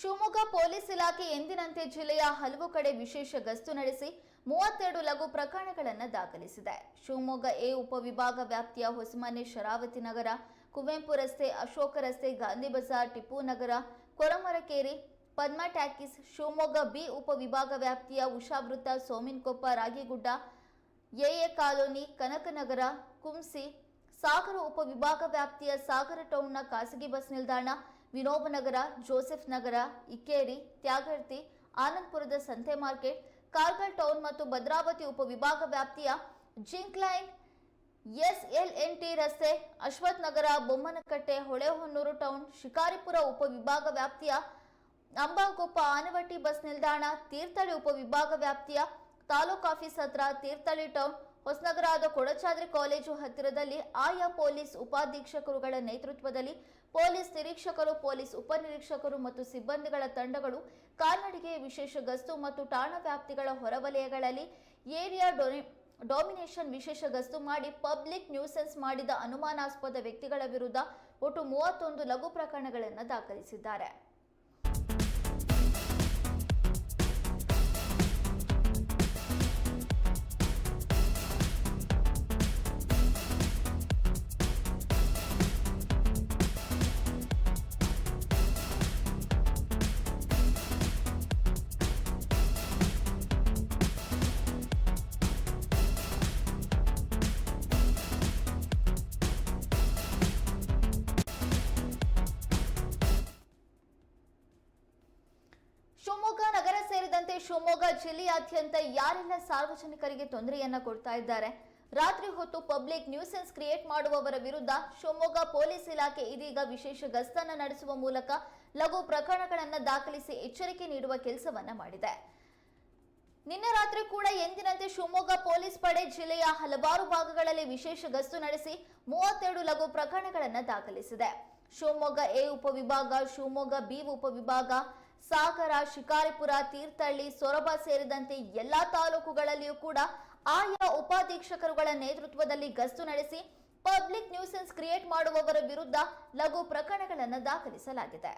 Shivamogga police ಇಲಾಖೆ ಎಂದಿನಂತೆ ಜಿಲ್ಲೆಯ ಹಲವು ಕಡೆ ವಿಶೇಷ ಗಸ್ತು ನಡೆಸಿ 32 ಲಘು ಪ್ರಕರಣಗಳನ್ನು ದಾಖಲಿಸಿದೆ. ಶಿವಮೊಗ್ಗ ಎ ಉಪವಿಭಾಗ ವ್ಯಾಪ್ತಿಯ ಹೊಸಮನೆ, ಶರಾವತಿ ನಗರ, ಕುವೆಂಪು ರಸ್ತೆ, ಅಶೋಕ ರಸ್ತೆ, ಗಾಂಧಿ ಬಜಾರ್, ಟಿಪ್ಪು ನಗರ, ಕೊರಮರಕೇರಿ, ಪದ್ಮ ಟ್ಯಾಕಿಸ್, ಶಿವಮೊಗ್ಗ ಬಿ ಉಪವಿಭಾಗ ವ್ಯಾಪ್ತಿಯ ಉಷಾವೃತ್ತ, ಸೋಮಿನಕೊಪ್ಪ, ರಾಗಿಗುಡ್ಡ, ಎಎ ಕಾಲೋನಿ, ಕನಕನಗರ, ಕುಂಸಿ, ಸಾಗರ ಉಪವಿಭಾಗ ವ್ಯಾಪ್ತಿಯ ಸಾಗರ ಟೌನ್ನ ಖಾಸಗಿ ಬಸ್ ನಿಲ್ದಾಣ, ವಿನೋಬ ನಗರ, ಜೋಸೆಫ್ ನಗರ, ಇಕ್ಕೇರಿ, ತ್ಯಾಗರ್ತಿ, ಆನಂದಪುರದ ಸಂತೆ ಮಾರ್ಕೆಟ್, ಕಾರ್ಗಲ್ ಟೌನ್ ಮತ್ತು ಭದ್ರಾವತಿ ಉಪವಿಭಾಗ ವ್ಯಾಪ್ತಿಯ ಜಿಂಕ್ ಲೈನ್, ಎಸ್ಎಲ್ಎನ್ಟಿ ರಸ್ತೆ, ಅಶ್ವಥ್ ನಗರ, ಬೊಮ್ಮನಕಟ್ಟೆ, ಹೊಳೆಹೊನ್ನೂರು ಟೌನ್, ಶಿಕಾರಿಪುರ ಉಪವಿಭಾಗ ವ್ಯಾಪ್ತಿಯ ಅಂಬಾಗೊಪ್ಪ, ಆನವಟ್ಟಿ ಬಸ್ ನಿಲ್ದಾಣ, ತೀರ್ಥಹಳ್ಳಿ ಉಪವಿಭಾಗ ವ್ಯಾಪ್ತಿಯ ತಾಲೂಕು ಆಫೀಸ್ ಹತ್ರ, ತೀರ್ಥಹಳ್ಳಿ ಟೌನ್, ಹೊಸನಗರದ ಕೊಡಚಾದ್ರಿ ಕಾಲೇಜು ಹತ್ತಿರದಲ್ಲಿ ಆಯಾ ಪೊಲೀಸ್ ಉಪಾಧೀಕ್ಷಕರುಗಳ ನೇತೃತ್ವದಲ್ಲಿ ಪೊಲೀಸ್ ನಿರೀಕ್ಷಕರು, ಪೊಲೀಸ್ ಉಪನಿರೀಕ್ಷಕರು ಮತ್ತು ಸಿಬ್ಬಂದಿಗಳ ತಂಡಗಳು ಕಾಲ್ನಡಿಗೆ ವಿಶೇಷ ಗಸ್ತು ಮತ್ತು ಠಾಣಾ ವ್ಯಾಪ್ತಿಗಳ ಹೊರವಲಯಗಳಲ್ಲಿ ಏರಿಯಾ ಡಾಮಿನೇಷನ್ ವಿಶೇಷ ಗಸ್ತು ಮಾಡಿ ಪಬ್ಲಿಕ್ ನ್ಯೂಸೆನ್ಸ್ ಮಾಡಿದ ಅನುಮಾನಾಸ್ಪದ ವ್ಯಕ್ತಿಗಳ ವಿರುದ್ಧ ಒಟ್ಟು 31 ಲಘು ಪ್ರಕರಣಗಳನ್ನು ದಾಖಲಿಸಿದ್ದಾರೆ. ಶಿವಮೊಗ್ಗ ನಗರ ಸೇರಿದಂತೆ ಶಿವಮೊಗ್ಗ ಜಿಲ್ಲೆಯಾದ್ಯಂತ ಯಾರೆಲ್ಲ ಸಾರ್ವಜನಿಕರಿಗೆ ತೊಂದರೆಯನ್ನ ಕೊಡ್ತಾ ಇದ್ದಾರೆ, ರಾತ್ರಿ ಹೊತ್ತು ಪಬ್ಲಿಕ್ ನ್ಯೂಸೆನ್ಸ್ ಕ್ರಿಯೇಟ್ ಮಾಡುವವರ ವಿರುದ್ಧ ಶಿವಮೊಗ್ಗ ಪೊಲೀಸ್ ಇಲಾಖೆ ಇದೀಗ ವಿಶೇಷ ಗಸ್ತನ್ನ ನಡೆಸುವ ಮೂಲಕ ಲಘು ಪ್ರಕರಣಗಳನ್ನು ದಾಖಲಿಸಿ ಎಚ್ಚರಿಕೆ ನೀಡುವ ಕೆಲಸವನ್ನ ಮಾಡಿದೆ. ನಿನ್ನೆ ರಾತ್ರಿ ಕೂಡ ಎಂದಿನಂತೆ ಶಿವಮೊಗ್ಗ ಪೊಲೀಸ್ ಪಡೆ ಜಿಲ್ಲೆಯ ಹಲವಾರು ಭಾಗಗಳಲ್ಲಿ ವಿಶೇಷ ಗಸ್ತು ನಡೆಸಿ 32 ಲಘು ಪ್ರಕರಣಗಳನ್ನು ದಾಖಲಿಸಿದೆ. ಶಿವಮೊಗ್ಗ ಎ ಉಪವಿಭಾಗ, ಶಿವಮೊಗ್ಗ ಬಿ ಉಪವಿಭಾಗ, ಸಾಗರ, ಶಿಕಾರಿಪುರ, ತೀರ್ಥಹಳ್ಳಿ, ಸೊರಬ ಸೇರಿದಂತೆ ಎಲ್ಲಾ ತಾಲೂಕುಗಳಲ್ಲಿಯೂ ಕೂಡ ಆಯಾ ಉಪಾಧೀಕ್ಷಕರುಗಳ ನೇತೃತ್ವದಲ್ಲಿ ಗಸ್ತು ನಡೆಸಿ ಪಬ್ಲಿಕ್ ನ್ಯೂಸೆನ್ಸ್ ಕ್ರಿಯೇಟ್ ಮಾಡುವವರ ವಿರುದ್ಧ ಲಘು ಪ್ರಕರಣಗಳನ್ನು ದಾಖಲಿಸಲಾಗಿದೆ.